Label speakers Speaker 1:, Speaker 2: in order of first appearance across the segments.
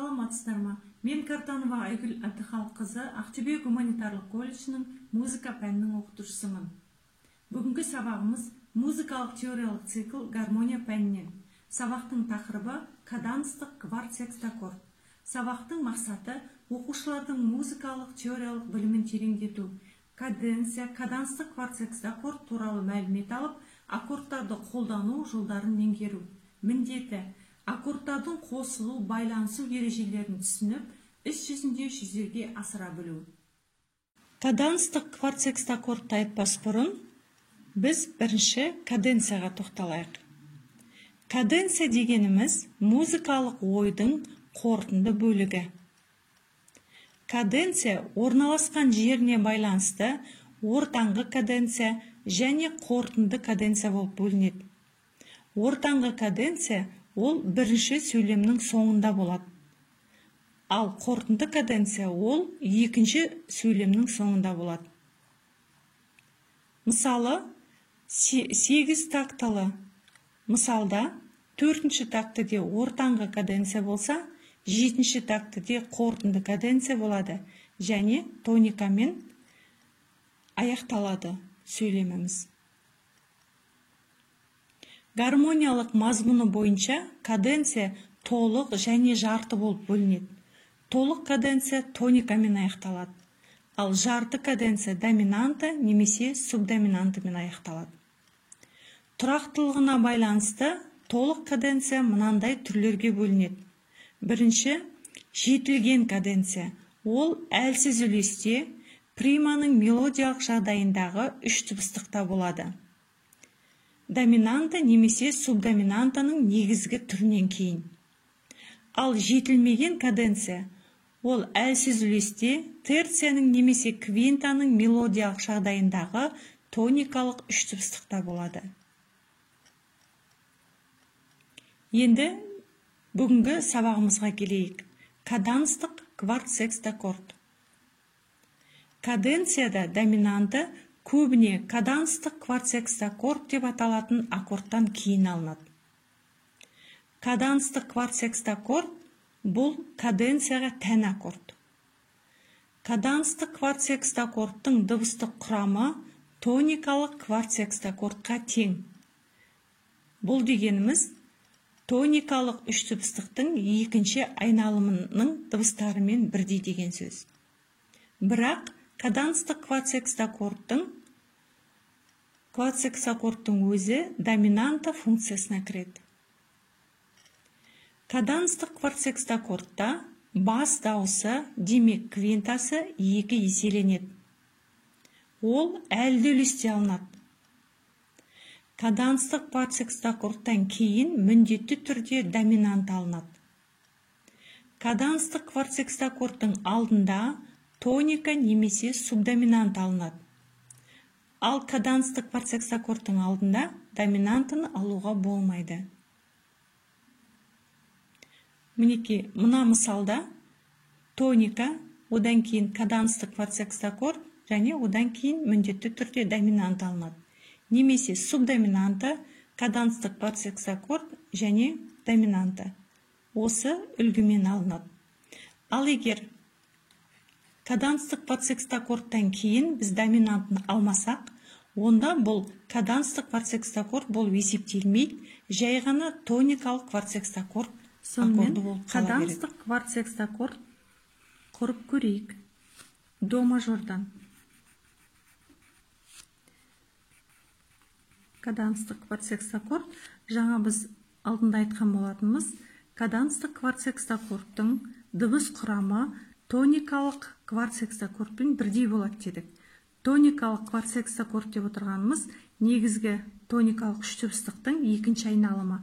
Speaker 1: Саламатсыздарма? Мен Картанова Айгүл Әбдіхалыққызы Ақтөбе гуманитарлық колледжінің музыка пәнінің оқытушысымын. Бүгінгі сабағымыз музыкалық теориялық цикл гармония пәнінен. Сабақтың тақырыбы каданстық кварт-секстаккорд. Сабақтың мақсаты оқушылардың музыкалық теориялық білімін тереңдету, каденция, каданстық кварт-секстаккорд туралы мәлімет алып, аккордтарды қолдану жолдарын меңгеру. Міндеті аккордтардың қосылу, байланысу ережелерін түсініп, іс жүзінде жүзеге асыра білу. Каданстық кварт-секстаккордты айтпас бұрын, біз бірінші каденцияға тоқталайық. Каденция дегеніміз музыкалық ойдың қорытынды бөлігі. Каденция орналасқан жеріне байланысты ортаңғы каденция және қорытынды каденция болып бөлінеді. Ортаңғы каденция ол бірінші сөйлемнің соңында болады. Ал қорытынды каденция ол екінші сөйлемнің соңында болады. Мысалы, 8 тактылы мысалда 4-ші тактіде ортаңғы каденция болса, 7-ші тактіде қорытынды каденция болады және тоникамен аяқталады сөйлеміміз. Гармониялық мазмұны бойынша каденция толық және жарты болып бөлінеді. Толық каденция тоникамен аяқталады, ал жарты каденция доминанта немесе субдоминантымен аяқталады. Тұрақтылығына байланысты толық каденция мынандай түрлерге бөлінеді. Бірінші, жетілген каденция. Ол әлсіз үлесте приманың мелодиялық жағдайындағы үш дыбыстықта болады. Доминанта немесе субдоминантаның негізгі түрінен кейін. Ал жетілмеген каденция ол әлсіз үлесте терцияның немесе квинтаның мелодиялық жағдайындағы тоникалық үш дыбыстықта болады. Енді бүгінгі сабағымызға келейік. Каданстық кварт-секстаккорд. Каденцияда доминанта көбіне каданстық кварт-секстаккорд деп аталатын аккордтан кейін алынады. Каданстық кварт-секстаккорд бұл каденцияға тән аккорд. Каданстық кварт-секстаккордтың дыбыстық құрамы тоникалық кварт-секстаккордқа тең. Бұл дегеніміз тоникалық үш дыбыстықтың екінші айналымының дыбыстарымен бірдей деген сөз. Бірақ каданстық кварт-секстаккордтың өзі доминанта функциясына кіреді. Каданстық кварт-секстаккордта бас дауысы, демек квинтасы 2 еселенеді. Ол әлді үлесте алынады. Каданстық кварт-секстаккордтан кейін міндетті түрде доминант алынады. Каданстық кварт-секстаккордтың алдында тоника немесе субдоминант алынады. Ал каданстық кварт-секстаккордтың алдында доминантын алуға болмайды. Мінеки, мына мысалда тоника, одан кейін каданстық кварт-секстаккорд және одан кейін міндетті түрде доминант алынады. Немесе субдоминанта, каданстық кварт-секстаккорд және доминанта. Осы үлгімен алынады. Ал егер каданстық кварт-секстаккордтан кейін біз доминантын алмасақ, онда бұл каданстық кварт-секстаккорд болып есептелмейді, жай ғана тоникалық кварт-секстаккорд аккорды болып қала береді. Каданстық кварт-секстаккорд құрып көрейік. До мажордан. Каданстық кварт-секстаккорд, жаңа біз алдында айтқан болатынымыз, каданстық кварт-секстаккордтың дыбыс құрамы тоникалық кварт-секстаккордпен бірдей болады дедік. Тоникалық кварт-секстаккорд деп отырғанымыз негізгі тоникалық үш дыбыстықтың екінші айналымы.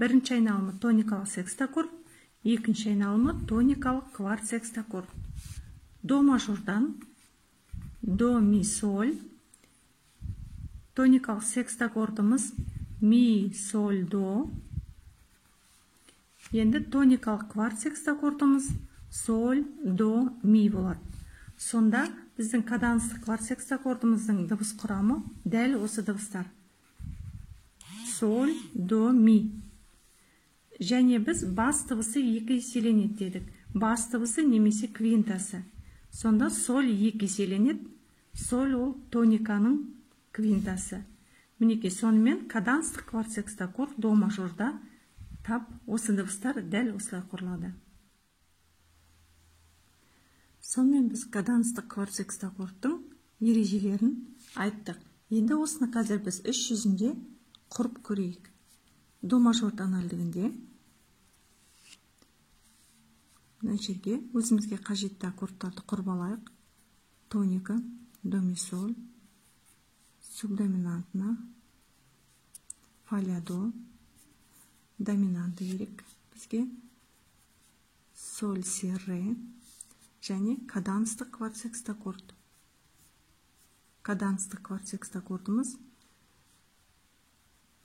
Speaker 1: Бірінші айналымы тоникалық секстаккорд, екінші айналымы тоникалық кварт-секстаккорд. До мажордан, до ми соль, тоникалық секстаккордымыз ми соль до. Енді тоникалық кварт-секстаккордымыз соль до ми болады. Сонда біздің каданстық кварт-секстаккордымыздың дыбыс құрамы дәл осы дыбыстар. Соль до ми. Және біз бас дыбысы 2 еселенеді дедік. Бас дыбысы немесе квинтасы. Сонда соль 2 еселенеді. Соль ол тониканың квинтасы. Мінекей, сонымен каданстық кварт-секстаккорд до мажорда тап осы дыбыстар дәл осылай құрылады. Сонымен біз каданстық кварт-секстаккордтың ережелерін айттық. Енді осыны қазір біз іс жүзінде құрып көрейік. До мажор тональдігінде мына жерге өзімізге қажетті аккордтарды құрып алайық. Тоника, до ми соль, субдоминантна, фа ля до, доминанты керек бізге, соль си ре және каданстық кварт-секстаккорд. Каданстық кварт-секстаккордымыз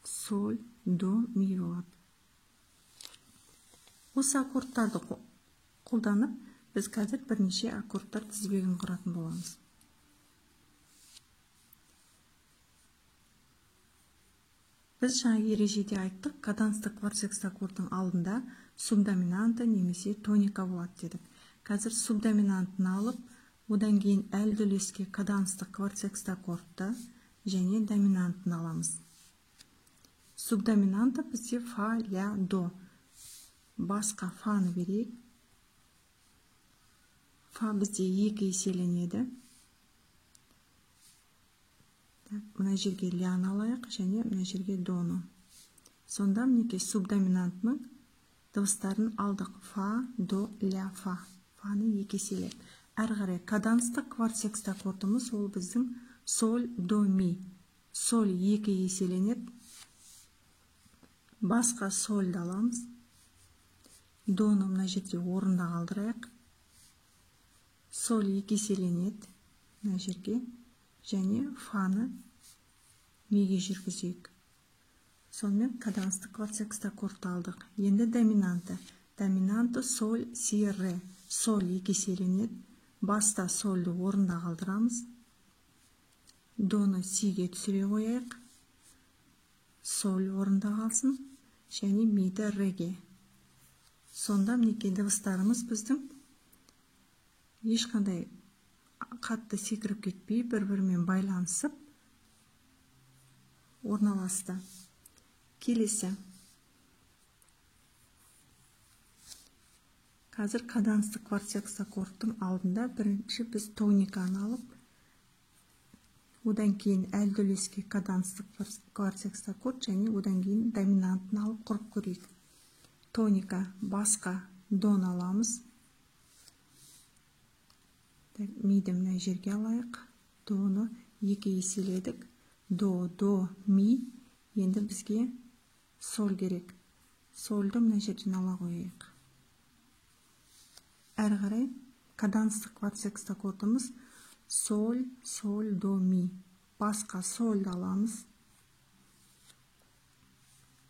Speaker 1: соль, до, ми болады. Осы аккордтарды қолданып, біз қазір бірнеше аккордтар тізбегін құратын боламыз. Біз жаңа ережеде айттық, каданстық кварт-секстаккордың алдында субдоминанты немесе тоника болады дедік. Қазір субдоминантын алып, одан кейін әлді үлеске каданстық кварт-секстаккордты және доминантын аламыз. Субдоминанты бізде фа, ля, до. Басқа фаны берейік. Фа бізде 2 еселенеді. Мына жерге ляны алайық және мына жерге доны. Сонда мінекей субдоминантның дыбыстарын алдық. Фа, до, ля, фа. Фаны 2 еселеп. Әрі қарай каданстық кварт-секстаккордымыз ол біздің соль, до, ми. Соль 2 еселенеді. Басқа сольды аламыз. Доны мына жерде орында қалдырайық. Соль 2 еселенеді мына жерге және фаны миге жүргізейік. Сонымен каданстық кварт-секстаккордты алдық. Енді доминанты. Доминанты соль, си, ре. Соль 2 еселенеді. Баста сольді орында қалдырамыз. Доны сиге түсіре қояйық. Соль орында қалсын және миді реге. Сонда мінекей дыбыстарымыз біздің ешқандай қатты секіріп кетпей, бір-бірімен байланысып орналасты. Келесі. Қазір каданстық кварт-секстаккордтың алдында бірінші біз тониканы алып, одан кейін әлді үлеске каданстық кварт-секстаккорд және одан кейін доминантын алып құрып көрейік. Тоника, басқа дон аламыз. Миді мына жерге алайық. Доны 2 еселедік. До, ми. Енді бізге соль керек. Сольді мына жерден ала қойайық. Әрі қарай каданстық кварт-секстаккордымыз соль, соль, до, ми. Басқа сольді аламыз.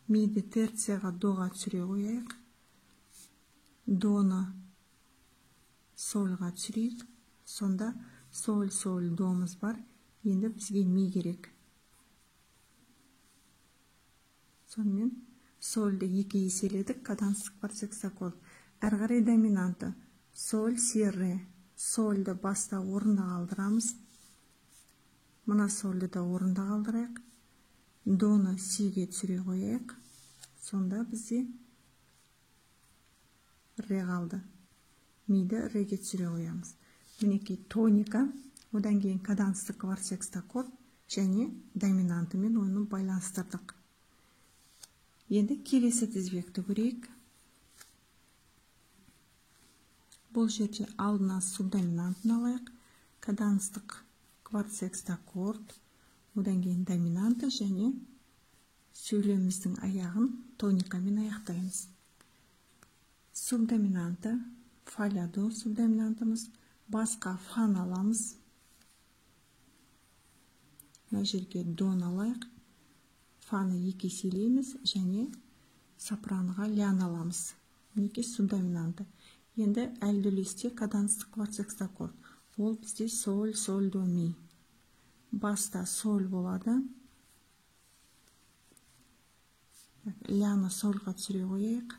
Speaker 1: Миді терцияға доға түсіре қояйық. Доны сольға түсірейік. Сонда соль, соль, домыз бар. Енді бізге ми керек. Сонымен сольді 2 еселедік. Каданстық кварт-секстаккорд. Әрі қарай доминанты. Соль, си, ре. Сольді баста орында қалдырамыз. Мына сольді да орында қалдырайық. Доны сиге түсіре қояйық. Сонда бізде ре қалды. Миді реге түсіре қоямыз. Мінекей тоника, одан кейін каданстық кварт-секстаккорд және доминантымен оны байланыстырдық. Енді келесі тізбекті көрейік. Бұл жерде алдына субдоминантын алайық. Каданстық кварт-секстаккорд, одан кейін доминанты және сөйлеміміздің аяғын тоникамен аяқтаймыз. Субдоминанты, фа ля до субдоминантымыз. Басқа фан аламыз. Мына жерге дон алайық. Фаны 2 еселейміз және сопраныға лян аламыз. Мінекей субдоминанты. Енді әлді үлесте каданстық кварт-секстаккорд. Ол бізде соль, соль, до, ми. Баста соль болады. ляны солға түсіре қояйық.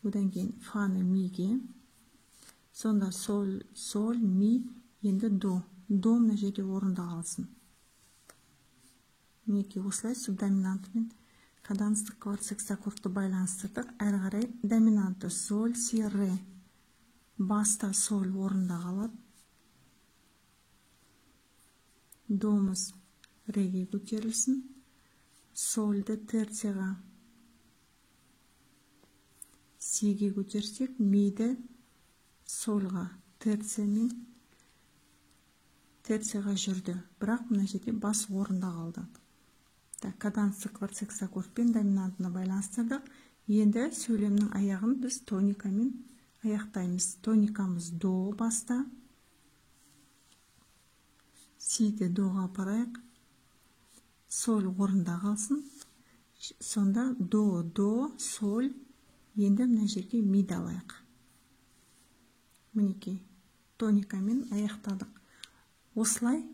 Speaker 1: Одан кейін фаны миге. Сонда соль, ми, енді до. До мына жерде орында қалсын. Мінекей осылай субдоминанты мен каданстық кварт секстаккордты байланыстырдық. Әрі қарай доминанты соль, си, ре. Баста соль орында қалады. Домыз реге көтерілсін. Сольді терцияға, сиге көтерсек, миді сольға, терцияға жүрді. Бірақ мына жерде бас орында қалды. Каданстық кварт секстаккордпен доминантына байланыстырдық. Енді сөйлемнің аяғын біз тоникамен аяқтаймыз. Тоникамыз до баста. Сиді доға апарайық. Соль орында қалсын. Сонда до, соль. Енді мына жерге миді алайық. Мінекей, тоникамен аяқтадық. Осылай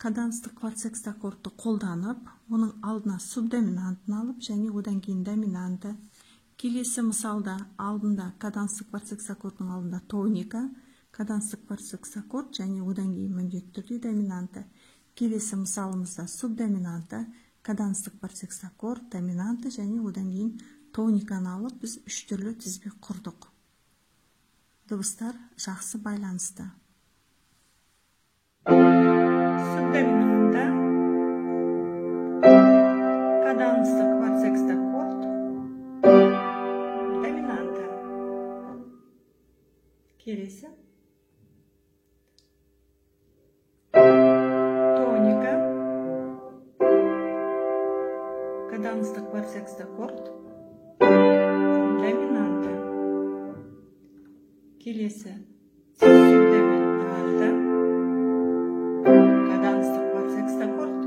Speaker 1: каданстық кварт секстаккордты қолданып, оның алдына субдоминантын алып, және одан кейін доминанты. Келесі мысалда алдында каданстық кварт секстаккордтың алдында тоника, каданстық кварт секстаккорд, және одан кейін міндетті түрде доминанты. Келесі мысалымызда субдоминанты, каданстық кварт секстаккорд, доминанты, және одан кейін тониканы алып, біз үш түрлі тізбек құрдық. Дыбыстар жақсы байланысты. Субдоминанта, каданстық кварт секстаккорд, доминанта. Келесі тоника, каданстық кварт секстаккорд, доминанта. Келесі субдоминанта, каданстық кварт секстаккорд,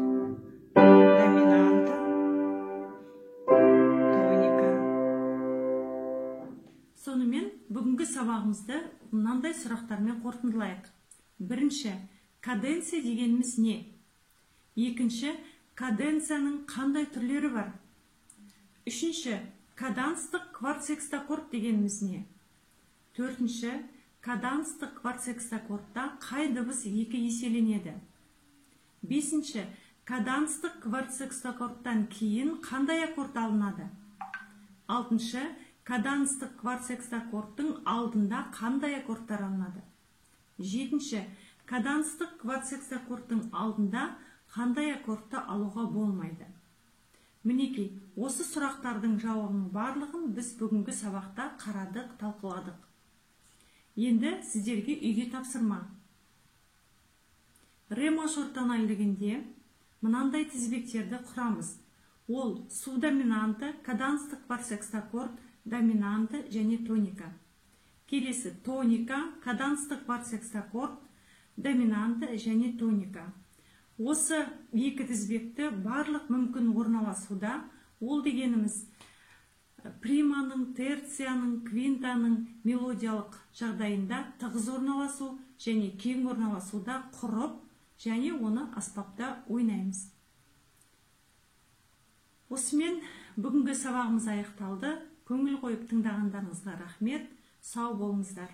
Speaker 1: доминанта, тоника. Сонымен бүгінгі сабағымызды мынандай сұрақтармен қорытындылайық. Бірінші, каденция дегеніміз не? Екінші, каденцияның қандай түрлері бар? Үшінші, каданстық кварт секстаккорд дегеніміз не? Төртінші, каданстық кварт секстаккордта қай дыбыс екі еселенеді? Бесінші, каданстық кварт секстаккордтан кейін қандай аккорд алынады? Алтыншы, каданстық кварт секстаккордтың алдында қандай аккордтар алынады? Жетінші, каданстық кварт секстаккордтың алдында қандай аккордты алуға болмайды? Мінекей, осы сұрақтардың жауабының барлығын біз бүгінгі сабақта қарадық, талқыладық. Енді сіздерге үйге тапсырма. Ре мажор тональдігінде мынандай тізбектерді құрамыз. Ол субдоминанты, каданстық кварт секстаккорд, доминанты және тоника. Келесі тоника, каданстық кварт секстаккорд, доминанты және тоника. Осы екі тізбекті барлық мүмкін орналасуда, ол дегеніміз приманың, терцияның, квинтаның мелодиялық жағдайында тығыз орналасу және кең орналасуда құрып, және оны аспапта ойнаймыз. Осымен бүгінгі сабағымыз аяқталды. Көңіл қойып тыңдағандарыңызға рахмет. Сау болыңыздар.